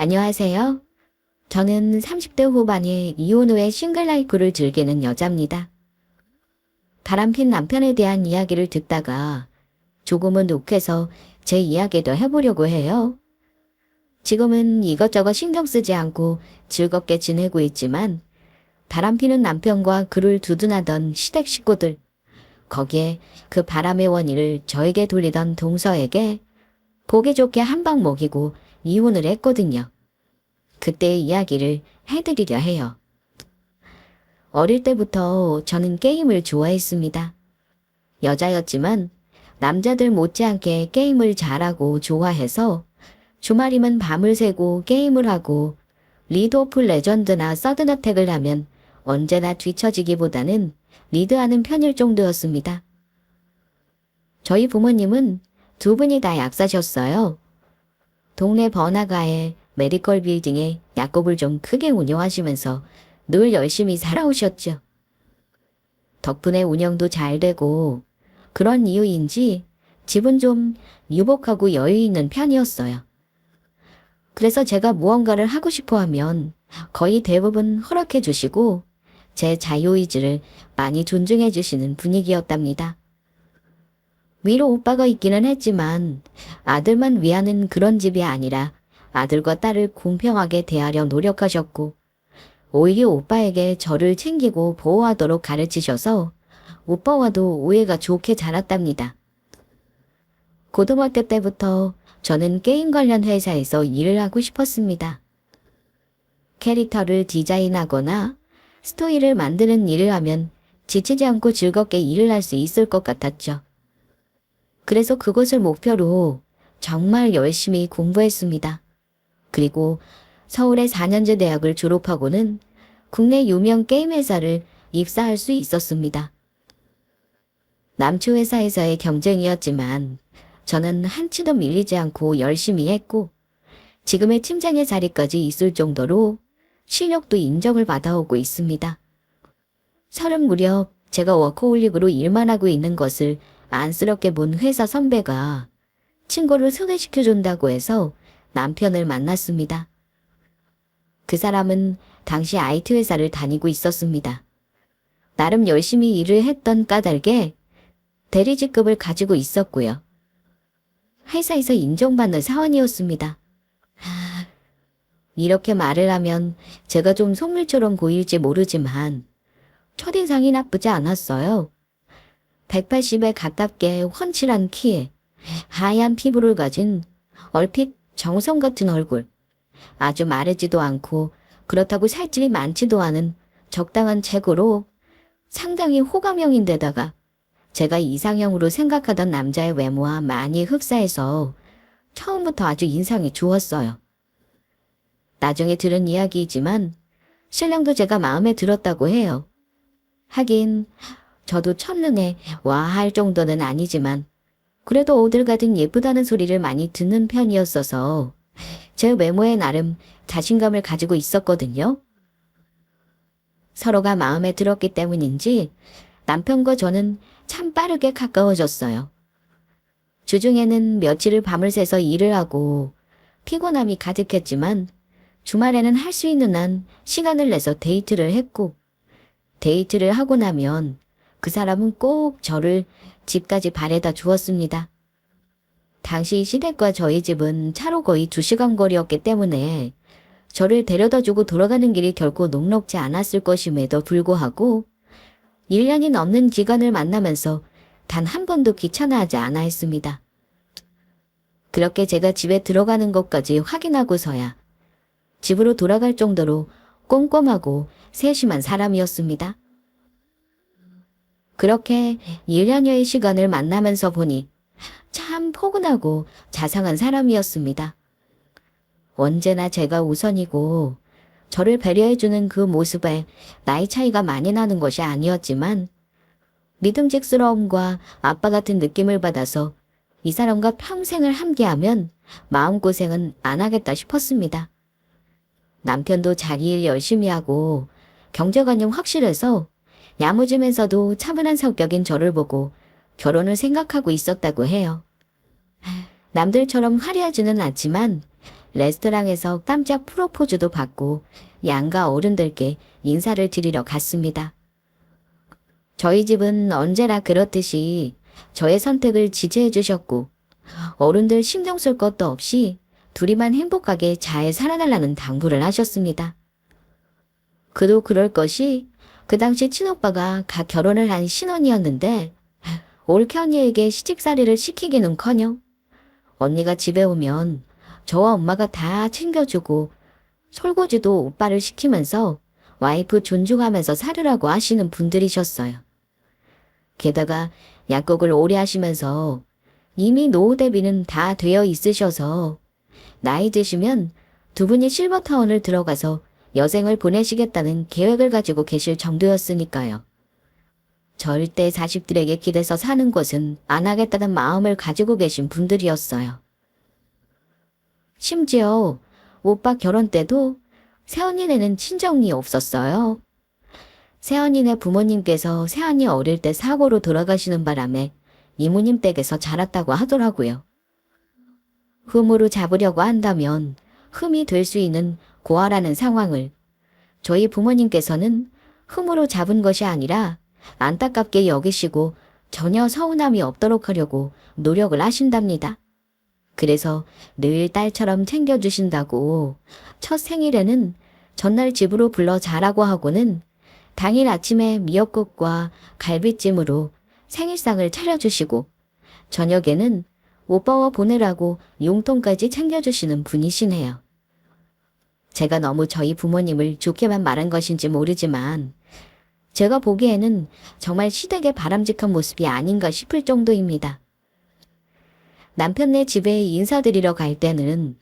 안녕하세요. 저는 30대 후반에 이혼 후에 싱글 라이프를 즐기는 여자입니다. 바람핀 남편에 대한 이야기를 듣다가 조금은 욱해서 제 이야기도 해보려고 해요. 지금은 이것저것 신경 쓰지 않고 즐겁게 지내고 있지만 바람피는 남편과 그를 두둔하던 시댁 식구들, 거기에 그 바람의 원인을 저에게 돌리던 동서에게 보기 좋게 한 방 먹이고 이혼을 했거든요. 그때의 이야기를 해드리려 해요. 어릴 때부터 저는 게임을 좋아했습니다. 여자였지만 남자들 못지않게 게임을 잘하고 좋아해서 주말이면 밤을 새고 게임을 하고 리드 오프 레전드나 서든어택을 하면 언제나 뒤처지기보다는 리드하는 편일 정도였습니다. 저희 부모님은 두 분이 다 약사셨어요. 동네 번화가에 메디컬 빌딩에 약국을 좀 크게 운영하시면서 늘 열심히 살아오셨죠. 덕분에 운영도 잘 되고 그런 이유인지 집은 좀 유복하고 여유 있는 편이었어요. 그래서 제가 무언가를 하고 싶어 하면 거의 대부분 허락해 주시고 제 자유의지를 많이 존중해 주시는 분위기였답니다. 위로 오빠가 있기는 했지만 아들만 위하는 그런 집이 아니라 아들과 딸을 공평하게 대하려 노력하셨고 오히려 오빠에게 저를 챙기고 보호하도록 가르치셔서 오빠와도 오해가 좋게 자랐답니다. 고등학교 때부터 저는 게임 관련 회사에서 일을 하고 싶었습니다. 캐릭터를 디자인하거나 스토리를 만드는 일을 하면 지치지 않고 즐겁게 일을 할 수 있을 것 같았죠. 그래서 그것을 목표로 정말 열심히 공부했습니다. 그리고 서울의 4년제 대학을 졸업하고는 국내 유명 게임 회사를 입사할 수 있었습니다. 남초 회사에서의 경쟁이었지만 저는 한치도 밀리지 않고 열심히 했고 지금의 팀장의 자리까지 있을 정도로 실력도 인정을 받아오고 있습니다. 30 무렵 제가 워커홀릭으로 일만 하고 있는 것을 안쓰럽게 본 회사 선배가 친구를 소개시켜준다고 해서 남편을 만났습니다. 그 사람은 당시 IT 회사를 다니고 있었습니다. 나름 열심히 일을 했던 까닭에 대리직급을 가지고 있었고요. 회사에서 인정받는 사원이었습니다. 이렇게 말을 하면 제가 좀 속물처럼 보일지 모르지만 첫인상이 나쁘지 않았어요. 180에 가깝게 훤칠한 키에 하얀 피부를 가진 얼핏 정성 같은 얼굴, 아주 마르지도 않고 그렇다고 살집이 많지도 않은 적당한 체구로 상당히 호감형인데다가 제가 이상형으로 생각하던 남자의 외모와 많이 흡사해서 처음부터 아주 인상이 좋았어요. 나중에 들은 이야기이지만 신랑도 제가 마음에 들었다고 해요. 하긴 저도 첫눈에 와 할 정도는 아니지만 그래도 오들 가든 예쁘다는 소리를 많이 듣는 편이었어서 제 외모에 나름 자신감을 가지고 있었거든요. 서로가 마음에 들었기 때문인지 남편과 저는 참 빠르게 가까워졌어요. 주중에는 며칠을 밤을 새서 일을 하고 피곤함이 가득했지만 주말에는 할 수 있는 한 시간을 내서 데이트를 했고 데이트를 하고 나면 그 사람은 꼭 저를 집까지 바래다 주었습니다. 당시 시댁과 저희 집은 차로 거의 2시간 거리였기 때문에 저를 데려다 주고 돌아가는 길이 결코 녹록지 않았을 것임에도 불구하고 1년이 넘는 기간을 만나면서 단 한 번도 귀찮아하지 않아 했습니다. 그렇게 제가 집에 들어가는 것까지 확인하고서야 집으로 돌아갈 정도로 꼼꼼하고 세심한 사람이었습니다. 그렇게 1년여의 시간을 만나면서 보니 참 포근하고 자상한 사람이었습니다. 언제나 제가 우선이고 저를 배려해주는 그 모습에 나이 차이가 많이 나는 것이 아니었지만 믿음직스러움과 아빠 같은 느낌을 받아서 이 사람과 평생을 함께하면 마음고생은 안 하겠다 싶었습니다. 남편도 자기 일 열심히 하고 경제관념 확실해서 야무지면서도 차분한 성격인 저를 보고 결혼을 생각하고 있었다고 해요. 남들처럼 화려하지는 않지만 레스토랑에서 깜짝 프로포즈도 받고 양가 어른들께 인사를 드리러 갔습니다. 저희 집은 언제나 그렇듯이 저의 선택을 지지해 주셨고 어른들 신경 쓸 것도 없이 둘이만 행복하게 잘 살아달라는 당부를 하셨습니다. 그도 그럴 것이 그 당시 친오빠가 갓 결혼을 한 신혼이었는데 올케 언니에게 시집살이를 시키기는커녕 언니가 집에 오면 저와 엄마가 다 챙겨주고 설거지도 오빠를 시키면서 와이프 존중하면서 살으라고 하시는 분들이셨어요. 게다가 약국을 오래 하시면서 이미 노후 대비는 다 되어 있으셔서 나이 드시면 두 분이 실버타운을 들어가서 여생을 보내시겠다는 계획을 가지고 계실 정도였으니까요. 절대 자식들에게 기대서 사는 것은 안 하겠다는 마음을 가지고 계신 분들이었어요. 심지어 오빠 결혼 때도 새언니네는 친정이 없었어요. 새언니네 부모님께서 새언니 어릴 때 사고로 돌아가시는 바람에 이모님 댁에서 자랐다고 하더라고요. 흠으로 잡으려고 한다면 흠이 될 수 있는 고아라는 상황을 저희 부모님께서는 흠으로 잡은 것이 아니라 안타깝게 여기시고 전혀 서운함이 없도록 하려고 노력을 하신답니다. 그래서 늘 딸처럼 챙겨주신다고 첫 생일에는 전날 집으로 불러 자라고 하고는 당일 아침에 미역국과 갈비찜으로 생일상을 차려주시고 저녁에는 오빠와 보내라고 용돈까지 챙겨주시는 분이시네요. 제가 너무 저희 부모님을 좋게만 말한 것인지 모르지만 제가 보기에는 정말 시댁의 바람직한 모습이 아닌가 싶을 정도입니다. 남편네 집에 인사드리러 갈 때는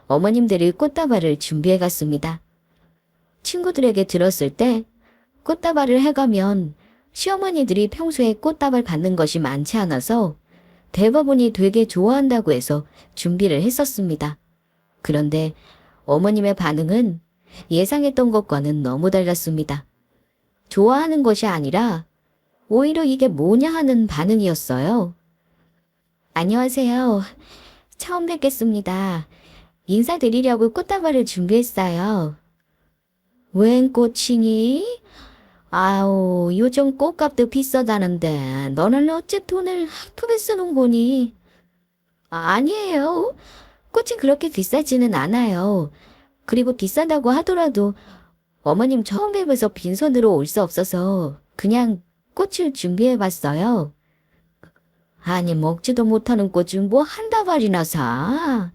어머님들이 꽃다발을 준비해 갔습니다. 친구들에게 들었을 때 꽃다발을 해가면 시어머니들이 평소에 꽃다발 받는 것이 많지 않아서 대부분이 되게 좋아한다고 해서 준비를 했었습니다. 그런데 어머님의 반응은 예상했던 것과는 너무 달랐습니다. 좋아하는 것이 아니라 오히려 이게 뭐냐 하는 반응이었어요. 안녕하세요. 처음 뵙겠습니다. 인사드리려고 꽃다발을 준비했어요. 웬 꽃이니? 아우, 요즘 꽃값도 비싸다는데 너는 어째 돈을 아프게 쓰는 거니? 아니에요. 꽃이 그렇게 비싸지는 않아요. 그리고 비싸다고 하더라도 어머님 처음 뵈면서 빈손으로 올 수 없어서 그냥 꽃을 준비해봤어요. 아니 먹지도 못하는 꽃을 뭐 한 다발이나 사?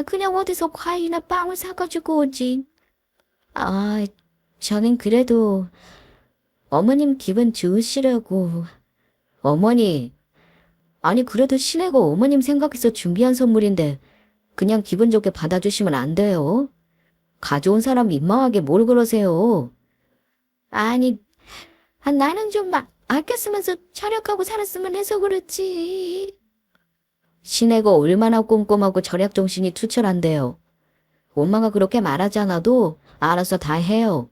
그냥 어디서 과일이나 빵을 사가지고 오지. 저는 그래도 어머님 기분 좋으시라고. 어머니, 아니 그래도 시내고 어머님 생각해서 준비한 선물인데 그냥 기분 좋게 받아주시면 안 돼요. 가져온 사람 민망하게 뭘 그러세요. 아니, 나는 좀 아껴 쓰면서 절약하고 살았으면 해서 그렇지. 시내고 얼마나 꼼꼼하고 절약 정신이 투철한데요. 엄마가 그렇게 말하지 않아도 알아서 다 해요.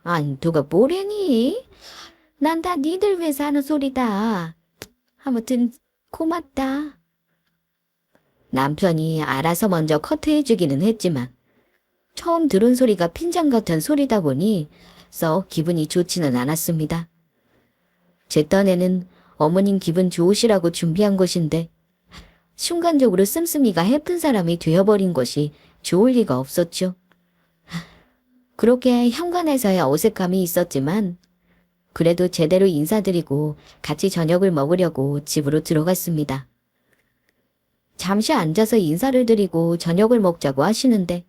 아니, 누가 뭐래니? 난 다 니들 위해서 하는 소리다. 아무튼 고맙다. 남편이 알아서 먼저 커트해주기는 했지만 처음 들은 소리가 핀장 같은 소리다 보니 썩 기분이 좋지는 않았습니다. 제 딴에는 어머님 기분 좋으시라고 준비한 것인데 순간적으로 씀씀이가 해픈 사람이 되어버린 것이 좋을 리가 없었죠. 그렇게 현관에서의 어색함이 있었지만 그래도 제대로 인사드리고 같이 저녁을 먹으려고 집으로 들어갔습니다. 잠시 앉아서 인사를 드리고 저녁을 먹자고 하시는데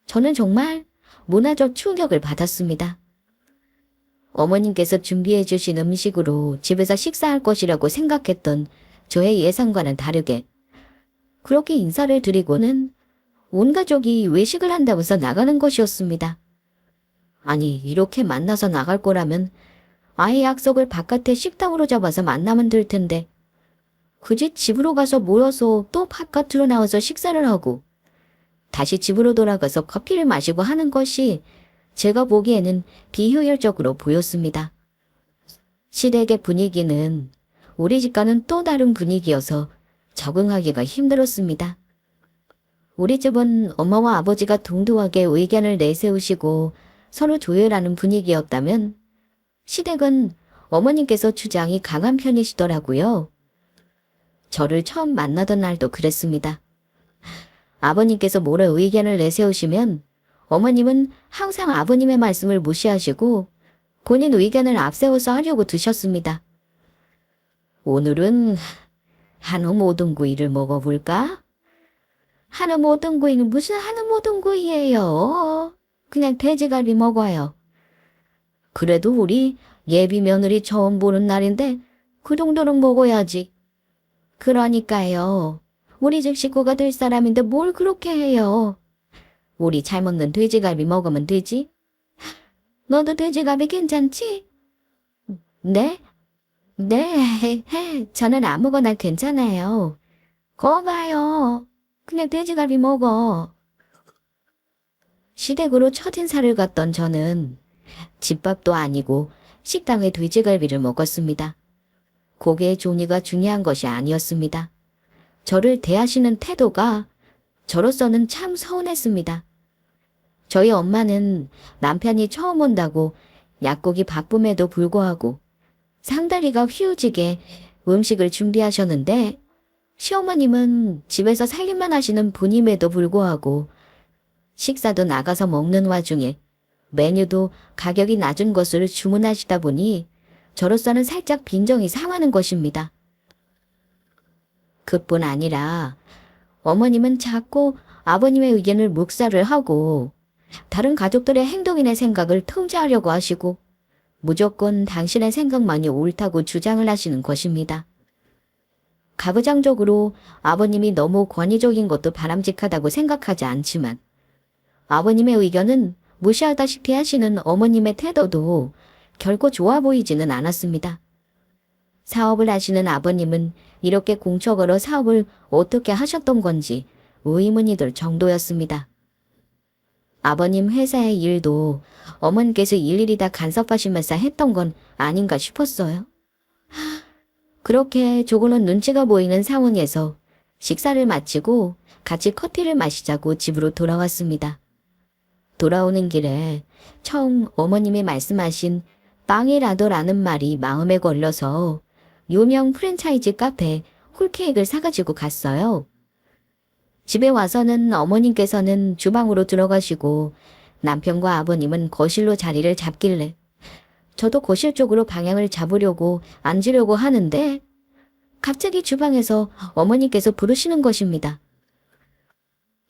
저는 정말 문화적 충격을 받았습니다. 어머님께서 준비해 주신 음식으로 집에서 식사할 것이라고 생각했던 저의 예상과는 다르게 그렇게 인사를 드리고는 온 가족이 외식을 한다면서 나가는 것이었습니다. 아니 이렇게 만나서 나갈 거라면 아예 약속을 바깥에 식당으로 잡아서 만나면 될 텐데 굳이 집으로 가서 모여서 또 바깥으로 나와서 식사를 하고 다시 집으로 돌아가서 커피를 마시고 하는 것이 제가 보기에는 비효율적으로 보였습니다. 시댁의 분위기는 우리 집과는 또 다른 분위기여서 적응하기가 힘들었습니다. 우리 집은 엄마와 아버지가 동등하게 의견을 내세우시고 서로 조율하는 분위기였다면 시댁은 어머님께서 주장이 강한 편이시더라고요. 저를 처음 만나던 날도 그랬습니다. 아버님께서 뭐라 의견을 내세우시면 어머님은 항상 아버님의 말씀을 무시하시고 본인 의견을 앞세워서 하려고 드셨습니다. 오늘은 한우 모둠구이를 먹어볼까? 한우 모둠구이는 무슨 한우 모둠구이예요? 그냥 돼지갈비 먹어요. 그래도 우리 예비 며느리 처음 보는 날인데 그 정도는 먹어야지. 그러니까요. 우리 집 식구가 될 사람인데 뭘 그렇게 해요. 우리 잘 먹는 돼지갈비 먹으면 되지? 너도 돼지갈비 괜찮지? 네? 네, 저는 아무거나 괜찮아요. 거 봐요. 그냥 돼지갈비 먹어. 시댁으로 첫인사를 갔던 저는 집밥도 아니고 식당에 돼지갈비를 먹었습니다. 고기의 종류가 중요한 것이 아니었습니다. 저를 대하시는 태도가 저로서는 참 서운했습니다. 저희 엄마는 남편이 처음 온다고 약국이 바쁨에도 불구하고 상다리가 휘어지게 음식을 준비하셨는데 시어머님은 집에서 살림만 하시는 분임에도 불구하고 식사도 나가서 먹는 와중에 메뉴도 가격이 낮은 것을 주문하시다 보니 저로서는 살짝 빈정이 상하는 것입니다. 그뿐 아니라 어머님은 자꾸 아버님의 의견을 묵살을 하고 다른 가족들의 행동이나 생각을 통제하려고 하시고 무조건 당신의 생각만이 옳다고 주장을 하시는 것입니다. 가부장적으로 아버님이 너무 권위적인 것도 바람직하다고 생각하지 않지만 아버님의 의견은 무시하다시피 하시는 어머님의 태도도 결코 좋아 보이지는 않았습니다. 사업을 하시는 아버님은 이렇게 공적으로 사업을 어떻게 하셨던 건지 의문이 들 정도였습니다. 아버님 회사의 일도 어머니께서 일일이 다 간섭하시면서 했던 건 아닌가 싶었어요. 그렇게 조금은 눈치가 보이는 상황에서 식사를 마치고 같이 커피를 마시자고 집으로 돌아왔습니다. 돌아오는 길에 처음 어머님이 말씀하신 빵이라더라는 말이 마음에 걸려서 유명 프랜차이즈 카페 홀케이크를 사가지고 갔어요. 집에 와서는 어머님께서는 주방으로 들어가시고 남편과 아버님은 거실로 자리를 잡길래 저도 거실 쪽으로 방향을 잡으려고 앉으려고 하는데 갑자기 주방에서 어머님께서 부르시는 것입니다.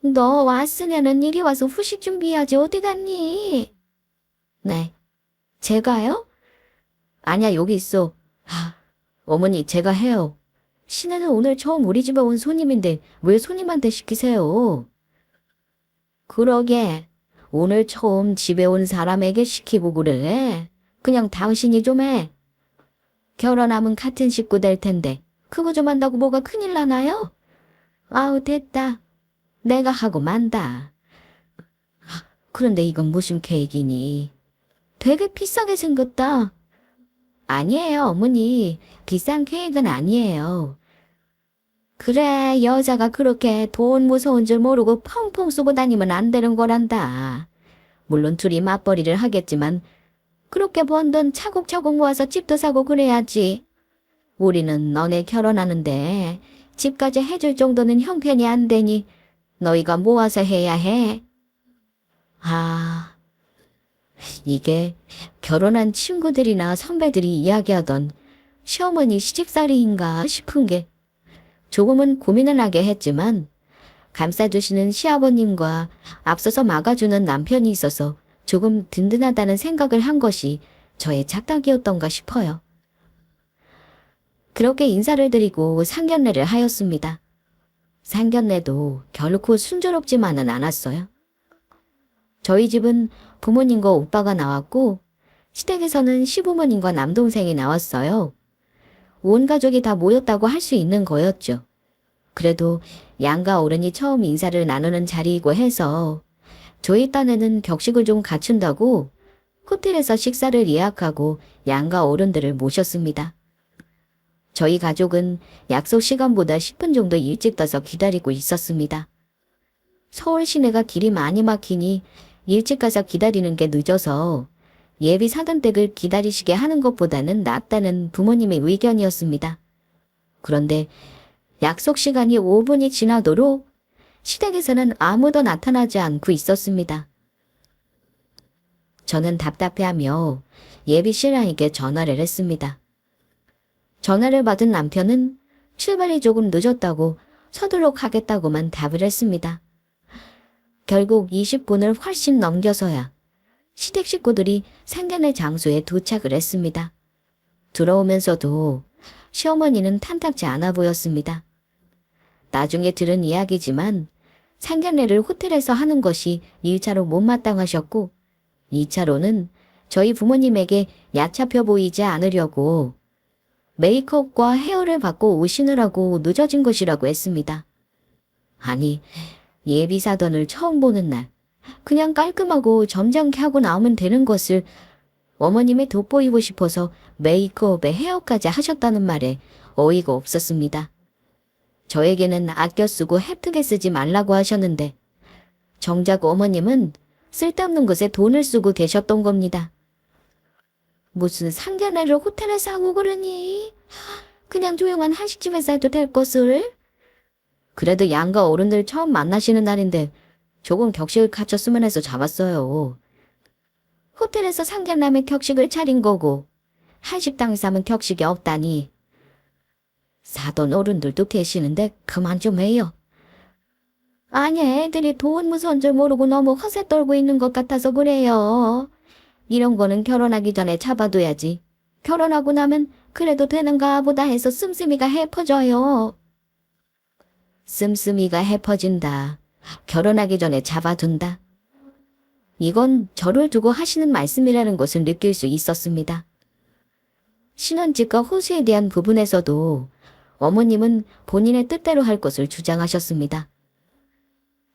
너 왔으면은 이리 와서 후식 준비해야지 어디 갔니? 네. 제가요? 아니야 여기 있어. 어머니 제가 해요. 신혜는 오늘 처음 우리 집에 온 손님인데 왜 손님한테 시키세요? 그러게 오늘 처음 집에 온 사람에게 시키고 그래. 그냥 당신이 좀 해. 결혼하면 같은 식구 될 텐데 그거 좀 한다고 뭐가 큰일 나나요? 아우 됐다. 내가 하고 만다. 그런데 이건 무슨 케이크니? 되게 비싸게 생겼다. 아니에요 어머니. 비싼 케이크는 아니에요. 그래 여자가 그렇게 돈 무서운 줄 모르고 펑펑 쏘고 다니면 안 되는 거란다. 물론 둘이 맞벌이를 하겠지만 그렇게 번 돈 차곡차곡 모아서 집도 사고 그래야지. 우리는 너네 결혼하는데 집까지 해줄 정도는 형편이 안 되니 너희가 모아서 해야 해. 이게 결혼한 친구들이나 선배들이 이야기하던 시어머니 시집살이인가 싶은 게 조금은 고민을 하게 했지만 감싸주시는 시아버님과 앞서서 막아주는 남편이 있어서 조금 든든하다는 생각을 한 것이 저의 착각이었던가 싶어요. 그렇게 인사를 드리고 상견례를 하였습니다. 상견례도 결코 순조롭지만은 않았어요. 저희 집은 부모님과 오빠가 나왔고 시댁에서는 시부모님과 남동생이 나왔어요. 온 가족이 다 모였다고 할 수 있는 거였죠. 그래도 양가 어른이 처음 인사를 나누는 자리이고 해서 저희 딴에는 격식을 좀 갖춘다고 호텔에서 식사를 예약하고 양가 어른들을 모셨습니다. 저희 가족은 약속 시간보다 10분 정도 일찍 떠서 기다리고 있었습니다. 서울 시내가 길이 많이 막히니 일찍 가서 기다리는 게 늦어서 예비 사돈 댁을 기다리시게 하는 것보다는 낫다는 부모님의 의견이었습니다. 그런데 약속 시간이 5분이 지나도록 시댁에서는 아무도 나타나지 않고 있었습니다. 저는 답답해하며 예비 신랑에게 전화를 했습니다. 전화를 받은 남편은 출발이 조금 늦었다고 서둘러 가겠다고만 답을 했습니다. 결국 20분을 훨씬 넘겨서야 시댁 식구들이 상견례 장소에 도착을 했습니다. 들어오면서도 시어머니는 탐탁지 않아 보였습니다. 나중에 들은 이야기지만 상견례를 호텔에서 하는 것이 1차로 못마땅하셨고 2차로는 저희 부모님에게 얕잡혀 보이지 않으려고 메이크업과 헤어를 받고 오시느라고 늦어진 것이라고 했습니다. 아니, 예비 사돈을 처음 보는 날 그냥 깔끔하고 점잖게 하고 나오면 되는 것을 어머님이 돋보이고 싶어서 메이크업에 헤어까지 하셨다는 말에 어이가 없었습니다. 저에게는 아껴 쓰고 혜택에 쓰지 말라고 하셨는데 정작 어머님은 쓸데없는 것에 돈을 쓰고 계셨던 겁니다. 무슨 상견례를 호텔에서 하고 그러니? 그냥 조용한 한식집에서 해도 될 것을? 그래도 양가 어른들 처음 만나시는 날인데 조금 격식을 갖췄으면 해서 잡았어요. 호텔에서 상견례면 격식을 차린 거고 한식당에서 하면 격식이 없다니. 사돈 어른들도 계시는데 그만 좀 해요. 아니, 애들이 돈 무서운 줄 모르고 너무 허세 떨고 있는 것 같아서 그래요. 이런 거는 결혼하기 전에 잡아둬야지. 결혼하고 나면 그래도 되는가 보다 해서 씀씀이가 헤퍼져요. 씀씀이가 헤퍼진다. 결혼하기 전에 잡아둔다. 이건 저를 두고 하시는 말씀이라는 것을 느낄 수 있었습니다. 신혼집과 호수에 대한 부분에서도 어머님은 본인의 뜻대로 할 것을 주장하셨습니다.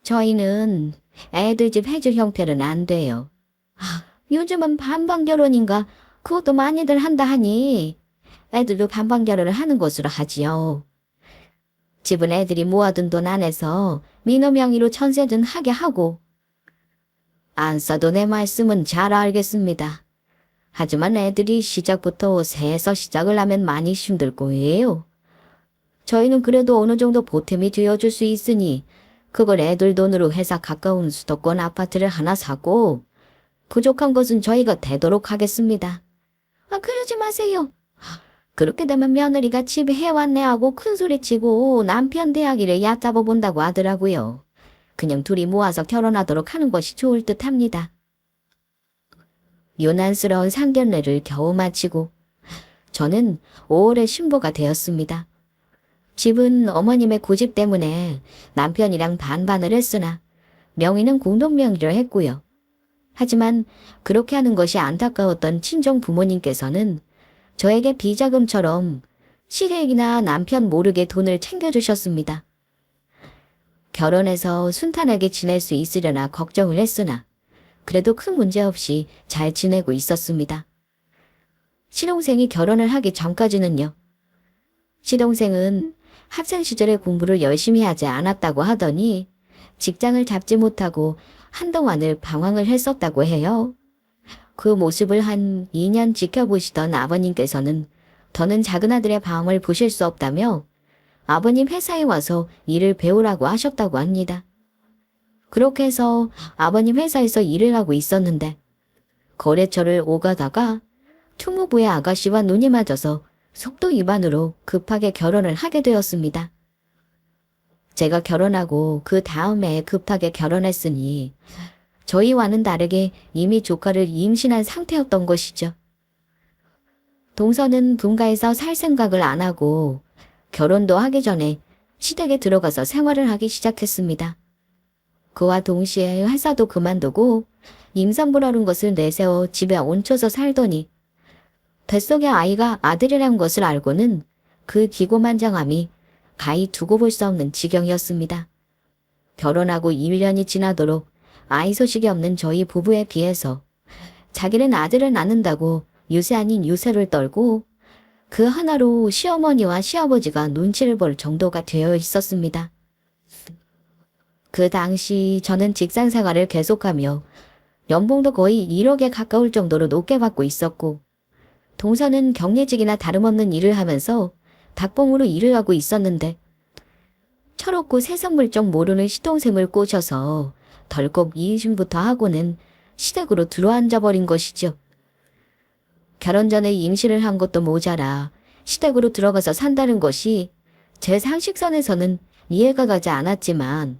저희는 애들 집 해줄 형태는 안 돼요. 요즘은 반반 결혼인가 그것도 많이들 한다 하니 애들도 반반 결혼을 하는 것으로 하지요. 집은 애들이 모아둔 돈 안에서 민호 명의로 전세든 하게 하고. 안 써도 내 말씀은 잘 알겠습니다. 하지만 애들이 시작부터 세서 시작을 하면 많이 힘들 거예요. 저희는 그래도 어느 정도 보탬이 되어줄 수 있으니 그걸 애들 돈으로 회사 가까운 수도권 아파트를 하나 사고 부족한 것은 저희가 대도록 하겠습니다. 그러지 마세요. 그렇게 되면 며느리가 집에 해왔네 하고 큰소리치고 남편 대하기를 얕잡아 본다고 하더라고요. 그냥 둘이 모아서 결혼하도록 하는 것이 좋을 듯 합니다. 요난스러운 상견례를 겨우 마치고 저는 5월에 신부가 되었습니다. 집은 어머님의 고집 때문에 남편이랑 반반을 했으나 명의는 공동명의로 했고요. 하지만 그렇게 하는 것이 안타까웠던 친정 부모님께서는 저에게 비자금처럼 시댁이나 남편 모르게 돈을 챙겨주셨습니다. 결혼해서 순탄하게 지낼 수 있으려나 걱정을 했으나 그래도 큰 문제 없이 잘 지내고 있었습니다. 시동생이 결혼을 하기 전까지는요. 시동생은 학생 시절에 공부를 열심히 하지 않았다고 하더니 직장을 잡지 못하고 한동안을 방황을 했었다고 해요. 그 모습을 한 2년 지켜보시던 아버님께서는 더는 작은 아들의 방황을 보실 수 없다며 아버님 회사에 와서 일을 배우라고 하셨다고 합니다. 그렇게 해서 아버님 회사에서 일을 하고 있었는데 거래처를 오가다가 총무부의 아가씨와 눈이 맞아서 속도 위반으로 급하게 결혼을 하게 되었습니다. 제가 결혼하고 그 다음 해에 급하게 결혼했으니 저희와는 다르게 이미 조카를 임신한 상태였던 것이죠. 동서는 분가해서 살 생각을 안 하고 결혼도 하기 전에 시댁에 들어가서 생활을 하기 시작했습니다. 그와 동시에 회사도 그만두고 임산부라는 것을 내세워 집에 얹혀서 살더니 뱃속에 아이가 아들이란 것을 알고는 그 기고만장함이 가히 두고 볼 수 없는 지경이었습니다. 결혼하고 1년이 지나도록 아이 소식이 없는 저희 부부에 비해서 자기는 아들을 낳는다고 유세 아닌 유세를 떨고 그 하나로 시어머니와 시아버지가 눈치를 볼 정도가 되어 있었습니다. 그 당시 저는 직장 생활을 계속하며 연봉도 거의 1억에 가까울 정도로 높게 받고 있었고, 동서는 경례직이나 다름없는 일을 하면서 닭봉으로 일을 하고 있었는데, 철없고 세상 물정 모르는 시동생을 꼬셔서 덜컥 이인심부터 하고는 시댁으로 들어앉아 버린 것이죠. 결혼 전에 임신을 한 것도 모자라 시댁으로 들어가서 산다는 것이 제 상식선에서는 이해가 가지 않았지만,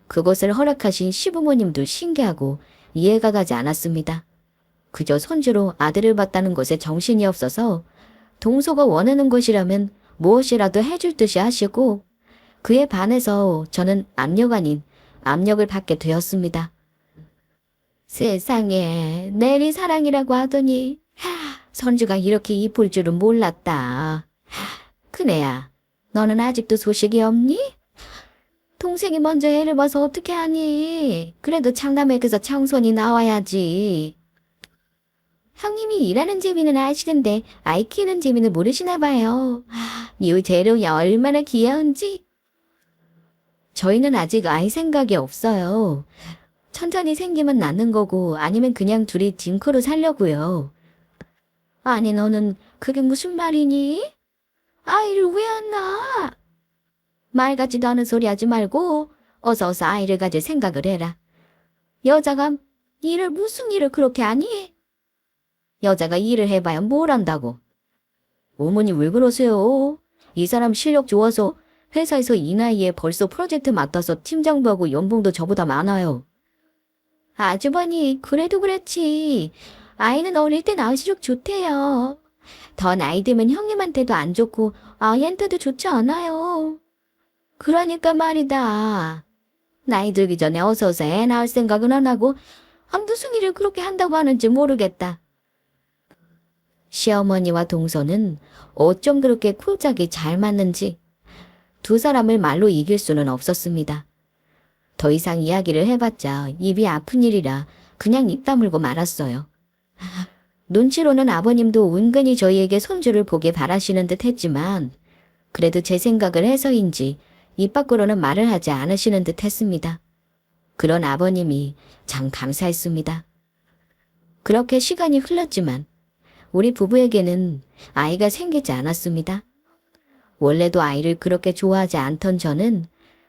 그것을 허락하신 시부모님도 신기하고 이해가 가지 않았습니다. 그저 손주로 아들을 봤다는 것에 정신이 없어서 동서가 원하는 것이라면 무엇이라도 해줄 듯이 하시고, 그에 반해서 저는 압력 아닌 압력을 받게 되었습니다. 세상에, 내리 사랑이라고 하더니 손주가 이렇게 이쁠 줄은 몰랐다. 그래야, 너는 아직도 소식이 없니? 동생이 먼저 애를 봐서 어떻게 하니? 그래도 장남에게서 청손이 나와야지. 형님이 일하는 재미는 아시는데 아이 키우는 재미는 모르시나 봐요. 이 재롱이 얼마나 귀여운지. 저희는 아직 아이 생각이 없어요. 천천히 생기면 낳는 거고 아니면 그냥 둘이 딩크로 살려고요. 아니, 너는 그게 무슨 말이니? 아이를 왜 안 낳아? 말 같지도 않은 소리 하지 말고 어서 아이를 가질 생각을 해라. 여자가 일을 무슨 일을 그렇게 하니? 여자가 일을 해봐야 뭘 한다고. 어머니 왜 그러세요? 이 사람 실력 좋아서 회사에서 이 나이에 벌써 프로젝트 맡아서 팀장도 하고 연봉도 저보다 많아요. 아주버니, 그래도 그렇지. 아이는 어릴 때 낳을수록 좋대요. 더 나이 들면 형님한테도 안 좋고 아이한테도 좋지 않아요. 그러니까 말이다. 나이 들기 전에 어서 애 낳을 생각은 안 하고 무슨 일을 그렇게 한다고 하는지 모르겠다. 시어머니와 동서는 어쩜 그렇게 쿨짝이 잘 맞는지 두 사람을 말로 이길 수는 없었습니다. 더 이상 이야기를 해봤자 입이 아픈 일이라 그냥 입 다물고 말았어요. 눈치로는 아버님도 은근히 저희에게 손주를 보게 바라시는 듯 했지만, 그래도 제 생각을 해서인지 입 밖으로는 말을 하지 않으시는 듯 했습니다. 그런 아버님이 참 감사했습니다. 그렇게 시간이 흘렀지만 우리 부부에게는 아이가 생기지 않았습니다. 원래도 아이를 그렇게 좋아하지 않던 저는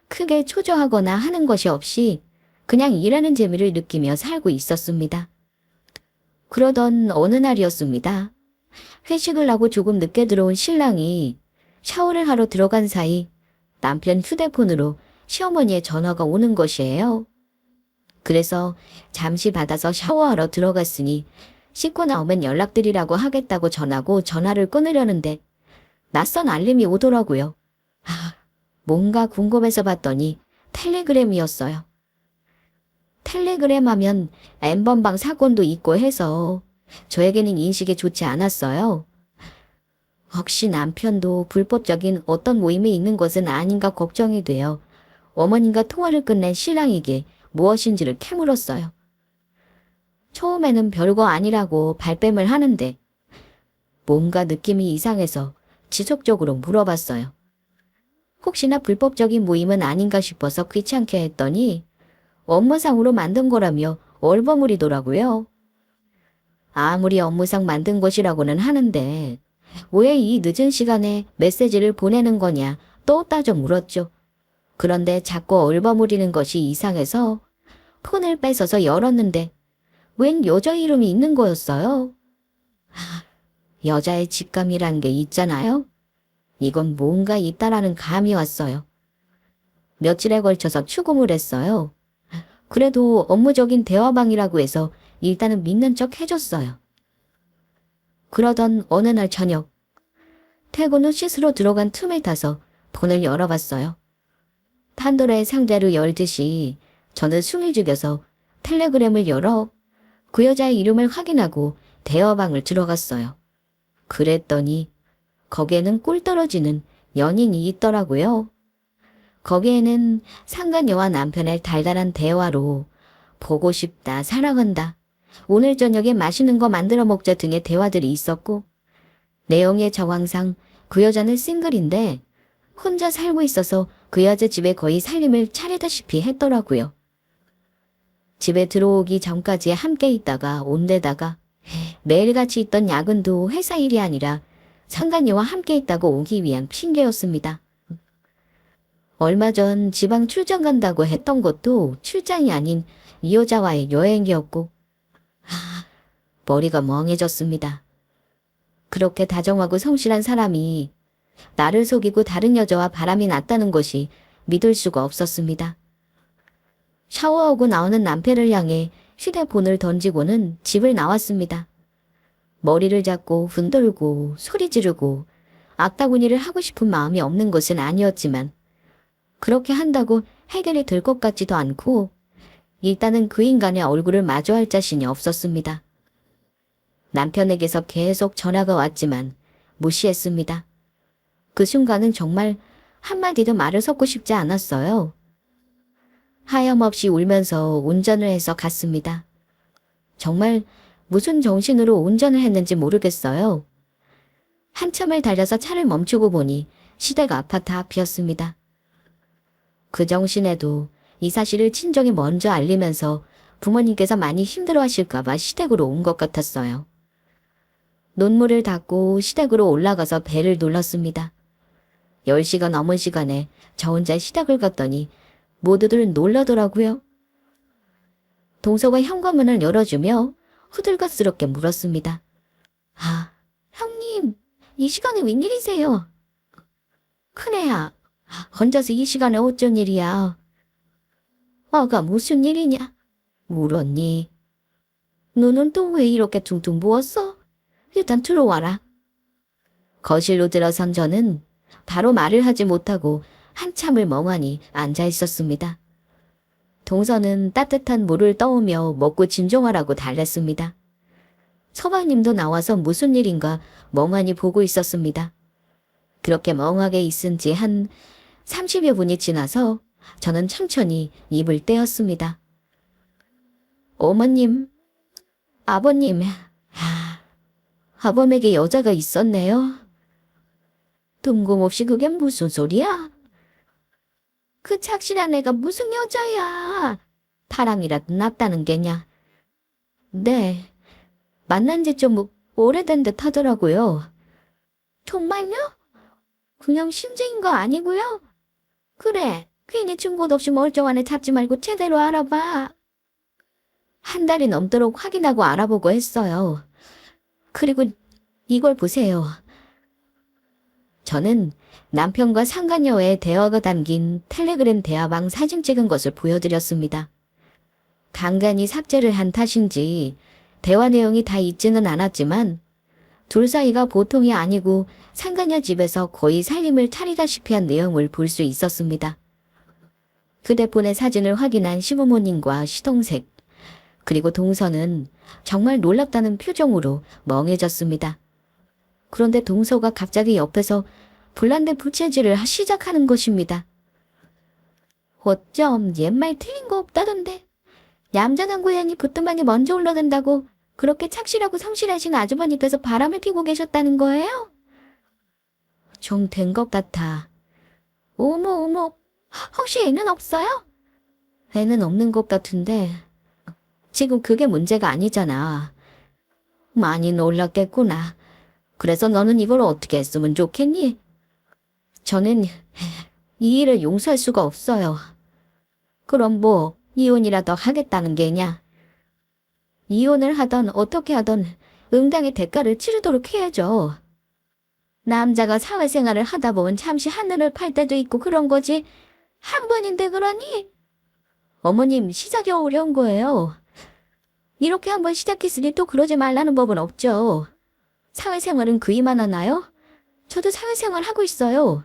크게 초조하거나 하는 것이 없이 그냥 일하는 재미를 느끼며 살고 있었습니다. 그러던 어느 날이었습니다. 회식을 하고 조금 늦게 들어온 신랑이 샤워를 하러 들어간 사이 남편 휴대폰으로 시어머니의 전화가 오는 것이에요. 그래서 잠시 받아서 샤워하러 들어갔으니 씻고 나오면 연락드리라고 하겠다고 전하고 전화를 끊으려는데 낯선 알림이 오더라고요. 뭔가 궁금해서 봤더니 텔레그램이었어요. 텔레그램 하면 엠번방 사건도 있고 해서 저에게는 인식이 좋지 않았어요. 혹시 남편도 불법적인 어떤 모임에 있는 것은 아닌가 걱정이 되어 어머님과 통화를 끝낸 신랑에게 무엇인지를 캐물었어요. 처음에는 별거 아니라고 발뺌을 하는데 뭔가 느낌이 이상해서 지속적으로 물어봤어요. 혹시나 불법적인 모임은 아닌가 싶어서 귀찮게 했더니 업무상으로 만든 거라며 얼버무리더라고요. 아무리 업무상 만든 것이라고는 하는데 왜 이 늦은 시간에 메시지를 보내는 거냐 또 따져 물었죠. 그런데 자꾸 얼버무리는 것이 이상해서 폰을 뺏어서 열었는데 웬 여자 이름이 있는 거였어요. 여자의 직감이란 게 있잖아요. 이건 뭔가 있다라는 감이 왔어요. 며칠에 걸쳐서 추궁을 했어요. 그래도 업무적인 대화방이라고 해서 일단은 믿는 척 해줬어요. 그러던 어느 날 저녁, 퇴근 후 씻으러 들어간 틈을 타서 폰을 열어봤어요. 판도라의 상자를 열듯이 저는 숨을 죽여서 텔레그램을 열어 그 여자의 이름을 확인하고 대화방을 들어갔어요. 그랬더니 거기에는 꿀 떨어지는 연인이 있더라고요. 거기에는 상간녀와 남편의 달달한 대화로 보고 싶다, 사랑한다, 오늘 저녁에 맛있는 거 만들어 먹자 등의 대화들이 있었고, 내용의 정황상 그 여자는 싱글인데 혼자 살고 있어서 그 여자 집에 거의 살림을 차리다시피 했더라고요. 집에 들어오기 전까지 함께 있다가 온 데다가 매일같이 있던 야근도 회사 일이 아니라 상간녀와 함께 있다고 오기 위한 핑계였습니다. 얼마 전 지방 출장 간다고 했던 것도 출장이 아닌 이 여자와의 여행이었고 머리가 멍해졌습니다. 그렇게 다정하고 성실한 사람이 나를 속이고 다른 여자와 바람이 났다는 것이 믿을 수가 없었습니다. 샤워하고 나오는 남편을 향해 휴대폰을 던지고는 집을 나왔습니다. 머리를 잡고 흔들고 소리 지르고 악다구니를 하고 싶은 마음이 없는 것은 아니었지만 그렇게 한다고 해결이 될 것 같지도 않고 일단은 그 인간의 얼굴을 마주할 자신이 없었습니다. 남편에게서 계속 전화가 왔지만 무시했습니다. 그 순간은 정말 한마디도 말을 섞고 싶지 않았어요. 하염없이 울면서 운전을 해서 갔습니다. 정말 무슨 정신으로 운전을 했는지 모르겠어요. 한참을 달려서 차를 멈추고 보니 시댁 아파트 앞이었습니다. 그 정신에도 이 사실을 친정에 먼저 알리면서 부모님께서 많이 힘들어하실까봐 시댁으로 온 것 같았어요. 논문을 닫고 시댁으로 올라가서 벨을 눌렀습니다. 10시가 넘은 시간에 저 혼자 시댁을 갔더니 모두들 놀라더라고요. 동서가 현관문을 열어주며 후들갑스럽게 물었습니다. 아, 형님, 이 시간에 웬일이세요? 큰애야, 혼자서 이 시간에 어쩐 일이야? 아가 무슨 일이냐? 물었니? 너는 또 왜 이렇게 퉁퉁 부었어? 일단 들어와라. 거실로 들어선 저는 바로 말을 하지 못하고 한참을 멍하니 앉아 있었습니다. 동서는 따뜻한 물을 떠오며 먹고 진정하라고 달랬습니다. 서방님도 나와서 무슨 일인가 멍하니 보고 있었습니다. 그렇게 멍하게 있은 지 한 30여 분이 지나서 저는 천천히 입을 떼었습니다. 어머님, 아버님, 아범에게 여자가 있었네요. 뜬금없이 그게 무슨 소리야? 그 착실한 애가 무슨 여자야? 파랑이라도 났다는 게냐? 네, 만난 지 좀 오래된 듯 하더라고요. 정말요? 그냥 심증인 거 아니고요? 그래, 괜히 증거도 없이 멀쩡한 애 잡지 말고 제대로 알아봐. 한 달이 넘도록 확인하고 알아보고 했어요. 그리고 이걸 보세요. 저는 남편과 상간녀의 대화가 담긴 텔레그램 대화방 사진 찍은 것을 보여드렸습니다. 간간히 삭제를 한 탓인지 대화 내용이 다 있지는 않았지만 둘 사이가 보통이 아니고 상간녀 집에서 거의 살림을 차리다시피 한 내용을 볼 수 있었습니다. 휴대폰의 사진을 확인한 시부모님과 시동생 그리고 동서는 정말 놀랍다는 표정으로 멍해졌습니다. 그런데 동서가 갑자기 옆에서 불난데 부채질을 시작하는 것입니다. 어쩜 옛말 틀린 거 없다던데. 얌전한 고양이 부뚜막에 먼저 올라간다고 그렇게 착실하고 성실하신 아주머니께서 바람을 피고 계셨다는 거예요? 좀 된 것 같아. 어머, 혹시 애는 없어요? 애는 없는 것 같은데 지금 그게 문제가 아니잖아. 많이 놀랐겠구나. 그래서 너는 이걸 어떻게 했으면 좋겠니? 저는 이 일을 용서할 수가 없어요. 그럼 뭐 이혼이라도 하겠다는 게냐? 이혼을 하던 어떻게 하던 응당의 대가를 치르도록 해야죠. 남자가 사회생활을 하다 보면 잠시 하늘을 팔 때도 있고 그런 거지. 한 번인데 그러니? 어머님, 시작이 어려운 거예요. 이렇게 한번 시작했으니 또 그러지 말라는 법은 없죠. 사회생활은 그이만 하나요? 저도 사회생활 하고 있어요.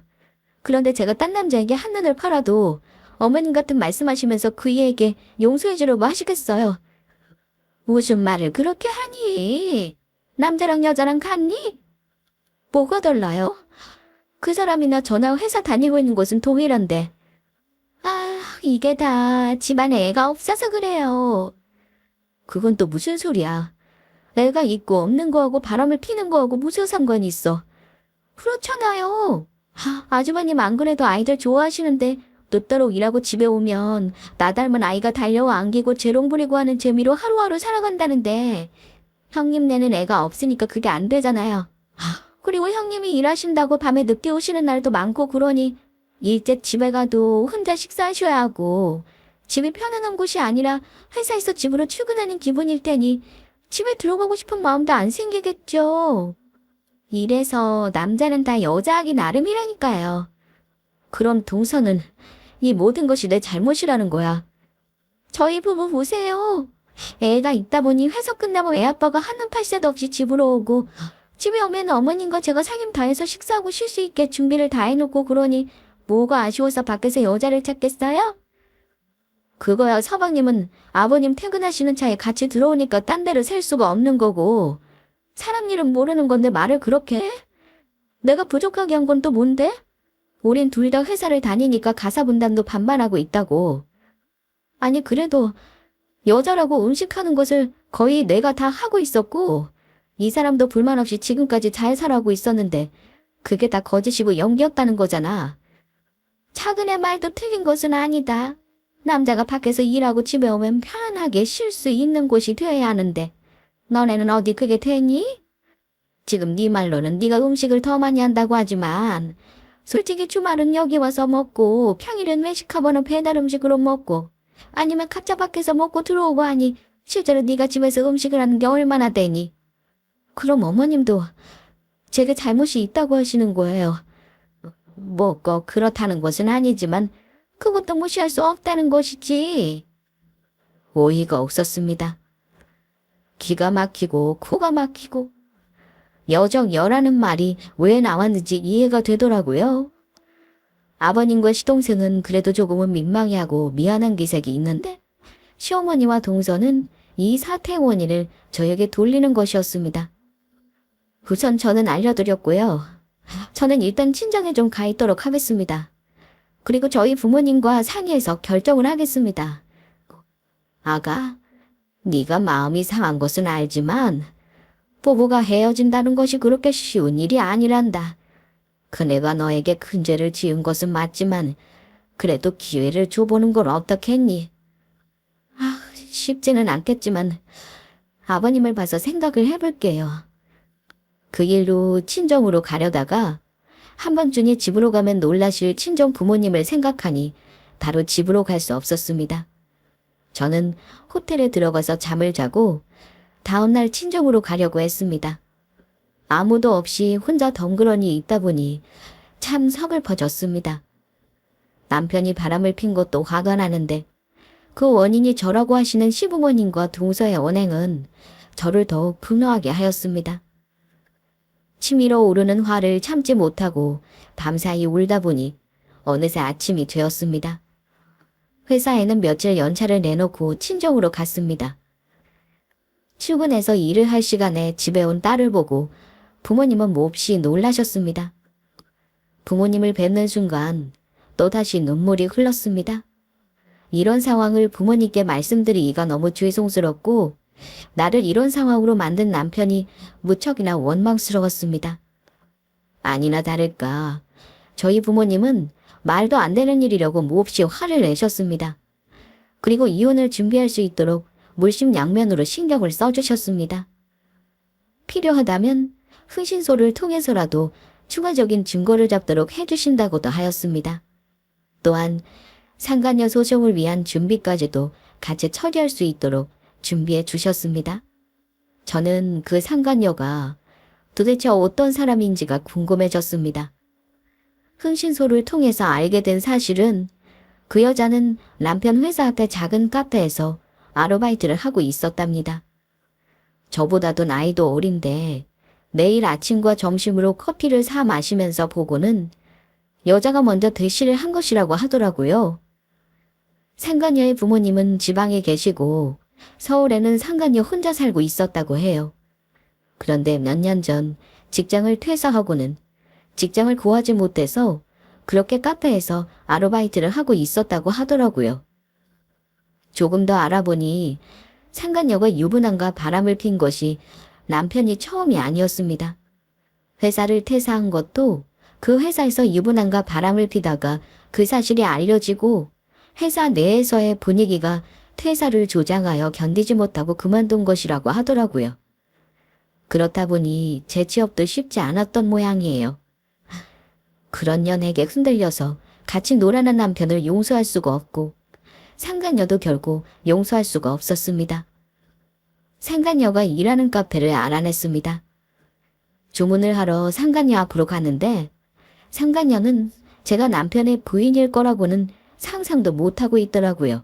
그런데 제가 딴 남자에게 한눈을 팔아도 어머님 같은 말씀하시면서 그이에게 용서해주려고 하시겠어요. 무슨 말을 그렇게 하니? 남자랑 여자랑 같니? 뭐가 달라요? 그 사람이나 저나 회사 다니고 있는 곳은 동일한데. 아, 이게 다 집안에 애가 없어서 그래요. 그건 또 무슨 소리야. 애가 있고 없는 거하고 바람을 피는 거하고 무슨 상관이 있어. 그렇잖아요. 아주버님 안 그래도 아이들 좋아하시는데 늦도록 일하고 집에 오면 나 닮은 아이가 달려와 안기고 재롱 부리고 하는 재미로 하루하루 살아간다는데 형님네는 애가 없으니까 그게 안 되잖아요. 그리고 형님이 일하신다고 밤에 늦게 오시는 날도 많고 그러니 일찍 집에 가도 혼자 식사하셔야 하고 집이 편안한 곳이 아니라 회사에서 집으로 출근하는 기분일 테니 집에 들어가고 싶은 마음도 안 생기겠죠. 이래서 남자는 다 여자하기 나름이라니까요. 그럼 동서는 이 모든 것이 내 잘못이라는 거야. 저희 부부 보세요. 애가 있다 보니 회사 끝나고 애 아빠가 하는 팔새도 없이 집으로 오고 집에 오면 어머님과 제가 살림 다 해서 식사하고 쉴 수 있게 준비를 다 해놓고 그러니 뭐가 아쉬워서 밖에서 여자를 찾겠어요? 그거야 서방님은 아버님 퇴근하시는 차에 같이 들어오니까 딴 데를 셀 수가 없는 거고 사람 일은 모르는 건데 말을 그렇게 해? 내가 부족하게 한 건 또 뭔데? 우린 둘 다 회사를 다니니까 가사 분담도 반반하고 있다고. 아니 그래도 여자라고 음식하는 것을 거의 내가 다 하고 있었고 이 사람도 불만 없이 지금까지 잘 살아가고 있었는데 그게 다 거짓이고 연기였다는 거잖아. 차근의 말도 틀린 것은 아니다. 남자가 밖에서 일하고 집에 오면 편안하게 쉴 수 있는 곳이 되어야 하는데 너네는 어디 그게 되니? 지금 네 말로는 네가 음식을 더 많이 한다고 하지만 솔직히 주말은 여기 와서 먹고 평일은 외식하거나 배달 음식으로 먹고 아니면 각자 밖에서 먹고 들어오고 하니 실제로 네가 집에서 음식을 하는 게 얼마나 되니? 그럼 어머님도 제게 잘못이 있다고 하시는 거예요. 뭐 꼭 그렇다는 것은 아니지만 그것도 무시할 수 없다는 것이지. 어이가 없었습니다. 기가 막히고 코가 막히고 여정여라는 말이 왜 나왔는지 이해가 되더라고요. 아버님과 시동생은 그래도 조금은 민망해하고 미안한 기색이 있는데 시어머니와 동서는 이 사태의 원인을 저에게 돌리는 것이었습니다. 우선 저는 알려드렸고요. 저는 일단 친정에 좀 가 있도록 하겠습니다. 그리고 저희 부모님과 상의해서 결정을 하겠습니다. 아가, 네가 마음이 상한 것은 알지만 부부가 헤어진다는 것이 그렇게 쉬운 일이 아니란다. 그네가 너에게 큰 죄를 지은 것은 맞지만 그래도 기회를 줘보는 건 어떻겠니? 쉽지는 않겠지만 아버님을 봐서 생각을 해볼게요. 그 일로 친정으로 가려다가 한밤중에 집으로 가면 놀라실 친정 부모님을 생각하니 바로 집으로 갈 수 없었습니다. 저는 호텔에 들어가서 잠을 자고 다음날 친정으로 가려고 했습니다. 아무도 없이 혼자 덩그러니 있다 보니 참 서글퍼졌습니다. 남편이 바람을 핀 것도 화가 나는데 그 원인이 저라고 하시는 시부모님과 동서의 언행은 저를 더욱 분노하게 하였습니다. 치밀어 오르는 화를 참지 못하고 밤사이 울다 보니 어느새 아침이 되었습니다. 회사에는 며칠 연차를 내놓고 친정으로 갔습니다. 출근해서 일을 할 시간에 집에 온 딸을 보고 부모님은 몹시 놀라셨습니다. 부모님을 뵙는 순간 또다시 눈물이 흘렀습니다. 이런 상황을 부모님께 말씀드리기가 너무 죄송스럽고 나를 이런 상황으로 만든 남편이 무척이나 원망스러웠습니다. 아니나 다를까 저희 부모님은 말도 안 되는 일이라고 몹시 화를 내셨습니다. 그리고 이혼을 준비할 수 있도록 물심양면으로 신경을 써주셨습니다. 필요하다면 흥신소를 통해서라도 추가적인 증거를 잡도록 해주신다고도 하였습니다. 또한 상간녀 소송을 위한 준비까지도 같이 처리할 수 있도록 준비해 주셨습니다. 저는 그 상간녀가 도대체 어떤 사람인지가 궁금해졌습니다. 흥신소를 통해서 알게 된 사실은 그 여자는 남편 회사 앞에 작은 카페에서 아르바이트를 하고 있었답니다. 저보다도 나이도 어린데 매일 아침과 점심으로 커피를 사 마시면서 보고는 여자가 먼저 대시를 한 것이라고 하더라고요. 상간녀의 부모님은 지방에 계시고 서울에는 상간녀 혼자 살고 있었다고 해요. 그런데 몇 년 전 직장을 퇴사하고는 직장을 구하지 못해서 그렇게 카페에서 아르바이트를 하고 있었다고 하더라고요. 조금 더 알아보니 상간녀가 유부남과 바람을 핀 것이 남편이 처음이 아니었습니다. 회사를 퇴사한 것도 그 회사에서 유부남과 바람을 피다가 그 사실이 알려지고 회사 내에서의 분위기가 퇴사를 조장하여 견디지 못하고 그만둔 것이라고 하더라고요. 그렇다 보니 재취업도 쉽지 않았던 모양이에요. 그런 연예계 흔들려서 같이 놀아난 남편을 용서할 수가 없고 상간녀도 결국 용서할 수가 없었습니다. 상간녀가 일하는 카페를 알아냈습니다. 주문을 하러 상간녀 앞으로 가는데 상간녀는 제가 남편의 부인일 거라고는 상상도 못하고 있더라고요.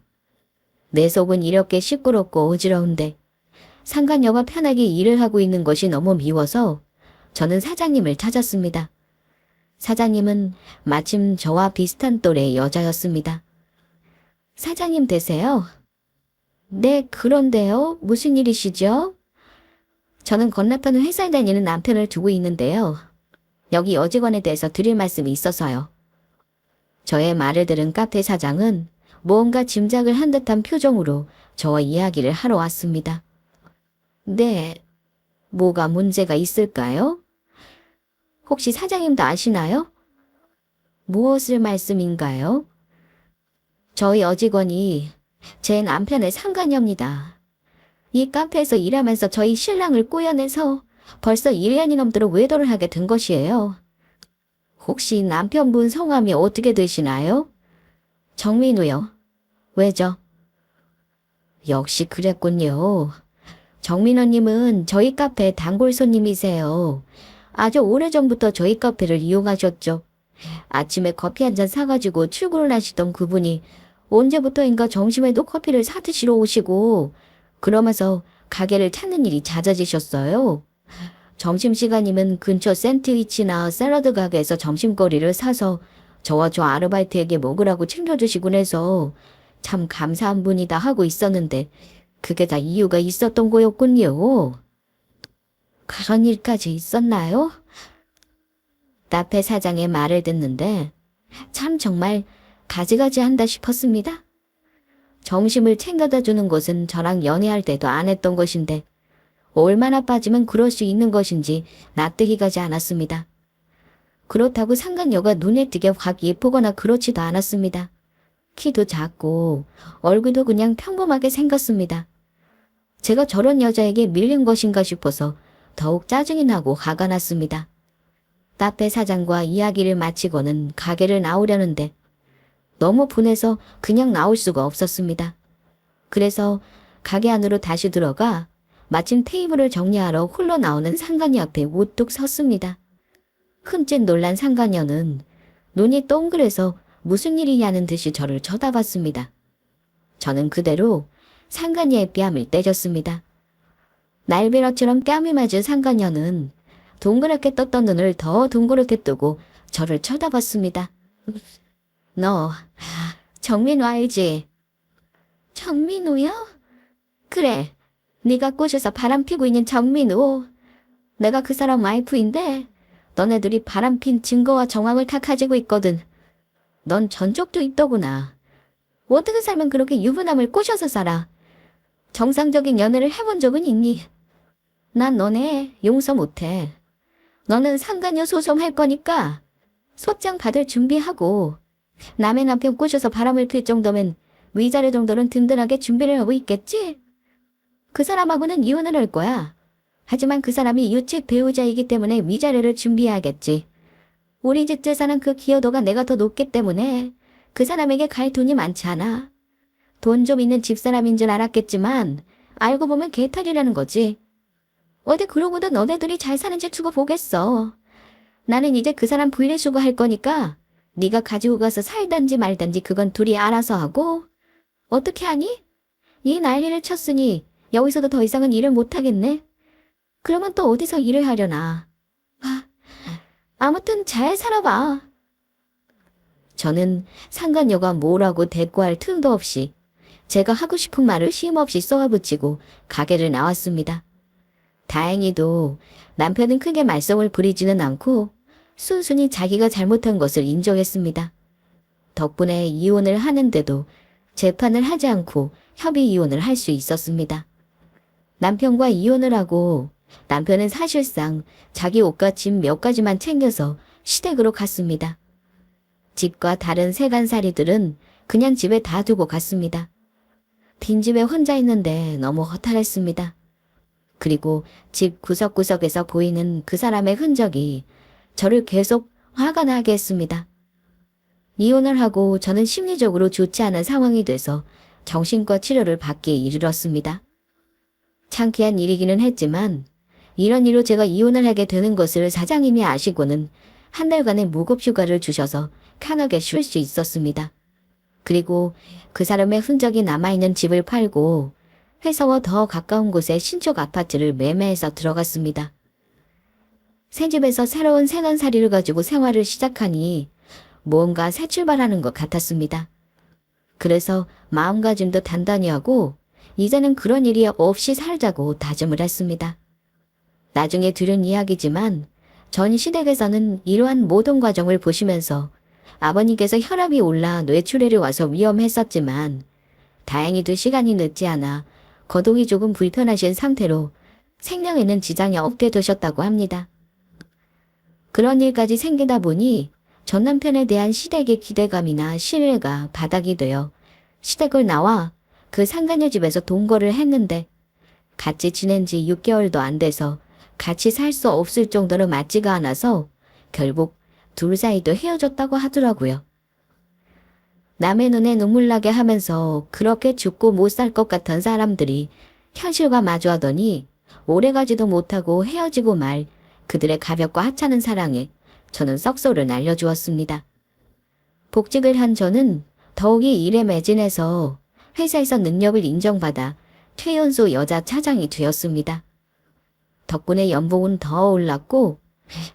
내 속은 이렇게 시끄럽고 어지러운데 상간녀가 편하게 일을 하고 있는 것이 너무 미워서 저는 사장님을 찾았습니다. 사장님은 마침 저와 비슷한 또래의 여자였습니다. 사장님 되세요? 네, 그런데요. 무슨 일이시죠? 저는 건너편 회사에 다니는 남편을 두고 있는데요. 여기 여직원에 대해서 드릴 말씀이 있어서요. 저의 말을 들은 카페 사장은 무언가 짐작을 한 듯한 표정으로 저와 이야기를 하러 왔습니다. 네, 뭐가 문제가 있을까요? 혹시 사장님도 아시나요? 무엇을 말씀인가요? 저희 여직원이 제 남편의 상간녀입니다. 이 카페에서 일하면서 저희 신랑을 꼬여내서 벌써 1년이 넘도록 외도를 하게 된 것이에요. 혹시 남편분 성함이 어떻게 되시나요? 정민우요. 왜죠? 역시 그랬군요. 정민우님은 저희 카페 단골 손님이세요. 아주 오래전부터 저희 카페를 이용하셨죠. 아침에 커피 한 잔 사가지고 출근을 하시던 그분이 언제부터인가 점심에도 커피를 사드시러 오시고 그러면서 가게를 찾는 일이 잦아지셨어요. 점심시간이면 근처 샌드위치나 샐러드 가게에서 점심거리를 사서 저와 저 아르바이트에게 먹으라고 챙겨주시곤 해서 참 감사한 분이다 하고 있었는데 그게 다 이유가 있었던 거였군요. 그런 일까지 있었나요? 카페 사장의 말을 듣는데 참 정말 가지가지 한다 싶었습니다. 점심을 챙겨다 주는 것은 저랑 연애할 때도 안 했던 것인데 얼마나 빠지면 그럴 수 있는 것인지 납득이 가지 않았습니다. 그렇다고 상간녀가 눈에 띄게 확 예쁘거나 그렇지도 않았습니다. 키도 작고 얼굴도 그냥 평범하게 생겼습니다. 제가 저런 여자에게 밀린 것인가 싶어서 더욱 짜증이 나고 화가 났습니다. 카페 사장과 이야기를 마치고는 가게를 나오려는데 너무 분해서 그냥 나올 수가 없었습니다. 그래서 가게 안으로 다시 들어가 마침 테이블을 정리하러 홀로 나오는 상간녀 앞에 우뚝 섰습니다. 흠칫 놀란 상간녀는 눈이 동그래서 무슨 일이냐는 듯이 저를 쳐다봤습니다. 저는 그대로 상간녀의 뺨을 때렸습니다. 날벼락처럼 뺨이 맞은 상간녀는 동그랗게 떴던 눈을 더 동그랗게 뜨고 저를 쳐다봤습니다. 너 정민우 알지? 정민우요? 그래, 네가 꼬셔서 바람피고 있는 정민우. 내가 그 사람 와이프인데 너네들이 바람핀 증거와 정황을 다 가지고 있거든. 넌 전적도 있더구나. 어떻게 살면 그렇게 유부남을 꼬셔서 살아? 정상적인 연애를 해본 적은 있니? 난 너네 용서 못해. 너는 상간녀 소송할 거니까 소장 받을 준비하고 남의 남편 꼬셔서 바람을 필 정도면 위자료 정도는 든든하게 준비를 하고 있겠지? 그 사람하고는 이혼을 할 거야. 하지만 그 사람이 유책 배우자이기 때문에 위자료를 준비해야겠지. 우리 집 재산은 그 기여도가 내가 더 높기 때문에 그 사람에게 갈 돈이 많지 않아. 돈 좀 있는 집사람인 줄 알았겠지만 알고 보면 개탈이라는 거지. 어디 그러고도 너네들이 잘 사는지 두고 보겠어. 나는 이제 그 사람 분리수거 할 거니까 네가 가지고 가서 살단지 말단지 그건 둘이 알아서 하고. 어떻게 하니? 이 난리를 쳤으니 여기서도 더 이상은 일을 못하겠네. 그러면 또 어디서 일을 하려나. 아무튼 잘 살아봐. 저는 상간녀가 뭐라고 대꾸할 틈도 없이 제가 하고 싶은 말을 쉼없이 쏘아붙이고 가게를 나왔습니다. 다행히도 남편은 크게 말썽을 부리지는 않고 순순히 자기가 잘못한 것을 인정했습니다. 덕분에 이혼을 하는데도 재판을 하지 않고 협의 이혼을 할 수 있었습니다. 남편과 이혼을 하고 남편은 사실상 자기 옷과 짐 몇 가지만 챙겨서 시댁으로 갔습니다. 집과 다른 세간살이들은 그냥 집에 다 두고 갔습니다. 빈집에 혼자 있는데 너무 허탈했습니다. 그리고 집 구석구석에서 보이는 그 사람의 흔적이 저를 계속 화가 나게 했습니다. 이혼을 하고 저는 심리적으로 좋지 않은 상황이 돼서 정신과 치료를 받기에 이르렀습니다. 창피한 일이기는 했지만 이런 이유로 제가 이혼을 하게 되는 것을 사장님이 아시고는 한 달간의 무급 휴가를 주셔서 편하게 쉴 수 있었습니다. 그리고 그 사람의 흔적이 남아있는 집을 팔고 회사와 더 가까운 곳에 신축 아파트를 매매해서 들어갔습니다. 새 집에서 새로운 생활살이를 가지고 생활을 시작하니 무언가 새 출발하는 것 같았습니다. 그래서 마음가짐도 단단히 하고 이제는 그런 일이 없이 살자고 다짐을 했습니다. 나중에 들은 이야기지만 전 시댁에서는 이러한 모든 과정을 보시면서 아버님께서 혈압이 올라 뇌출혈이 와서 위험했었지만 다행히도 시간이 늦지 않아 거동이 조금 불편하신 상태로 생명에는 지장이 없게 되셨다고 합니다. 그런 일까지 생기다 보니 전 남편에 대한 시댁의 기대감이나 신뢰가 바닥이 되어 시댁을 나와 그 상간녀 집에서 동거를 했는데 같이 지낸 지 6개월도 안 돼서 같이 살 수 없을 정도로 맞지가 않아서 결국 둘 사이도 헤어졌다고 하더라고요. 남의 눈에 눈물 나게 하면서 그렇게 죽고 못 살 것 같은 사람들이 현실과 마주하더니 오래가지도 못하고 헤어지고 말 그들의 가볍고 하찮은 사랑에 저는 썩소를 날려주었습니다. 복직을 한 저는 더욱이 일에 매진해서 회사에서 능력을 인정받아 최연소 여자 차장이 되었습니다. 덕분에 연봉은 더 올랐고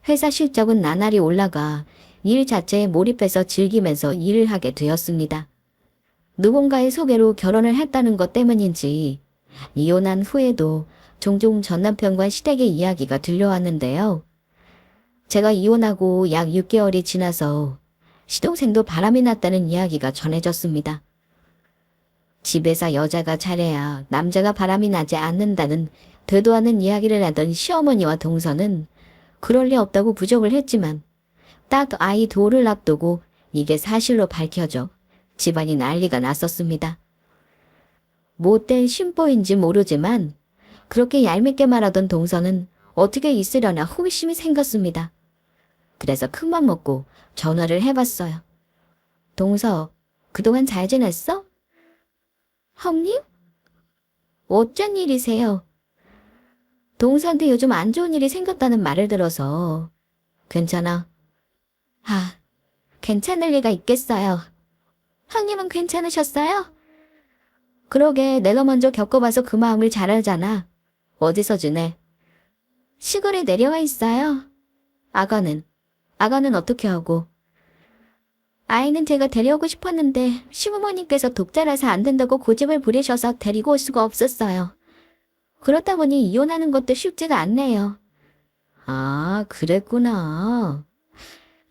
회사 실적은 나날이 올라가 일 자체에 몰입해서 즐기면서 일을 하게 되었습니다. 누군가의 소개로 결혼을 했다는 것 때문인지 이혼한 후에도 종종 전 남편과 시댁의 이야기가 들려왔는데요. 제가 이혼하고 약 6개월이 지나서 시동생도 바람이 났다는 이야기가 전해졌습니다. 집에서 여자가 잘해야 남자가 바람이 나지 않는다는 되도 않는 이야기를 하던 시어머니와 동서는 그럴 리 없다고 부족을 했지만 딱 아이 도를 앞두고 이게 사실로 밝혀져 집안이 난리가 났었습니다. 못된 심보인지 모르지만 그렇게 얄밉게 말하던 동서는 어떻게 있으려나 호기심이 생겼습니다. 그래서 큰맘 먹고 전화를 해봤어요. 동서, 그동안 잘 지냈어? 형님? 어쩐 일이세요? 동서한테 요즘 안 좋은 일이 생겼다는 말을 들어서 괜찮아. 괜찮을 리가 있겠어요. 형님은 괜찮으셨어요? 그러게 내가 먼저 겪어봐서 그 마음을 잘 알잖아. 어디서 지내? 시골에 내려와 있어요. 아가는 어떻게 하고? 아이는 제가 데려오고 싶었는데 시부모님께서 독자라서 안 된다고 고집을 부리셔서 데리고 올 수가 없었어요. 그렇다 보니 이혼하는 것도 쉽지가 않네요. 아, 그랬구나.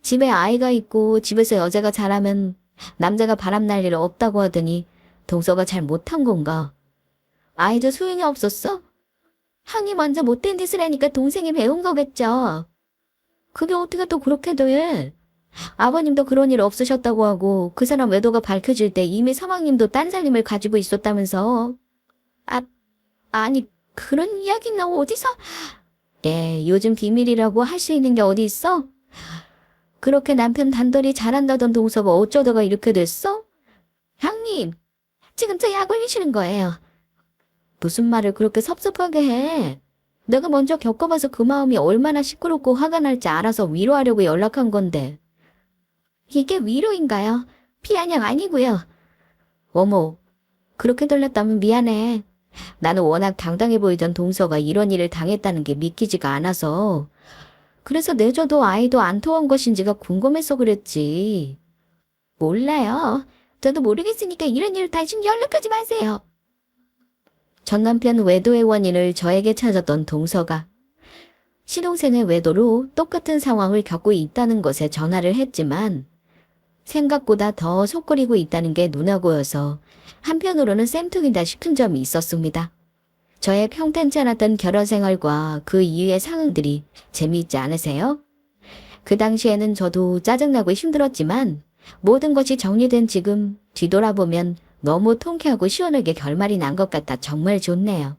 집에 아이가 있고 집에서 여자가 잘하면 남자가 바람날 일 없다고 하더니 동서가 잘 못한 건가? 아이도 소용이 없었어? 형이 먼저 못된 짓을 하니까 동생이 배운 거겠죠. 그게 어떻게 또 그렇게 돼? 아버님도 그런 일 없으셨다고 하고 그 사람 외도가 밝혀질 때 이미 서방님도 딴 살림을 가지고 있었다면서. 아니 그런 이야기는 어디서? 네, 요즘 비밀이라고 할 수 있는 게 어디 있어? 그렇게 남편 단돌이 잘한다던 동서가 어쩌다가 이렇게 됐어? 형님, 지금 저 약 올리시는 거예요. 무슨 말을 그렇게 섭섭하게 해? 내가 먼저 겪어봐서 그 마음이 얼마나 시끄럽고 화가 날지 알아서 위로하려고 연락한 건데. 이게 위로인가요? 피한약 아니고요. 어머, 그렇게 들렸다면 미안해. 나는 워낙 당당해 보이던 동서가 이런 일을 당했다는 게 믿기지가 않아서. 그래서 내줘도 아이도 안 통한 것인지가 궁금해서 그랬지. 몰라요. 저도 모르겠으니까 이런 일 다시 연락하지 마세요. 전 남편 외도의 원인을 저에게 찾았던 동서가 시동생의 외도로 똑같은 상황을 겪고 있다는 것에 전화를 했지만 생각보다 더 속끓이고 있다는 게 눈에 보여서 한편으로는 쌤통이다 싶은 점이 있었습니다. 저의 평탄치 않았던 결혼 생활과 그 이후의 상황들이 재미있지 않으세요? 그 당시에는 저도 짜증나고 힘들었지만 모든 것이 정리된 지금 뒤돌아보면 너무 통쾌하고 시원하게 결말이 난 것 같아 정말 좋네요.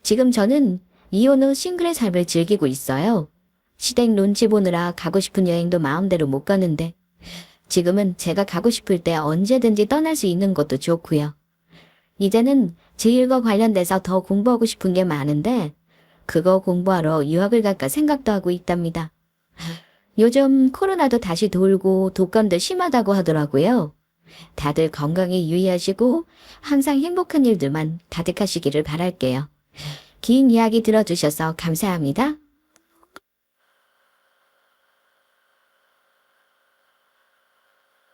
지금 저는 이혼 후 싱글의 삶을 즐기고 있어요. 시댁 눈치 보느라 가고 싶은 여행도 마음대로 못 가는데 지금은 제가 가고 싶을 때 언제든지 떠날 수 있는 것도 좋고요. 이제는 제 일과 관련돼서 더 공부하고 싶은 게 많은데 그거 공부하러 유학을 갈까 생각도 하고 있답니다. 요즘 코로나도 다시 돌고 독감도 심하다고 하더라고요. 다들 건강에 유의하시고 항상 행복한 일들만 가득하시기를 바랄게요. 긴 이야기 들어주셔서 감사합니다.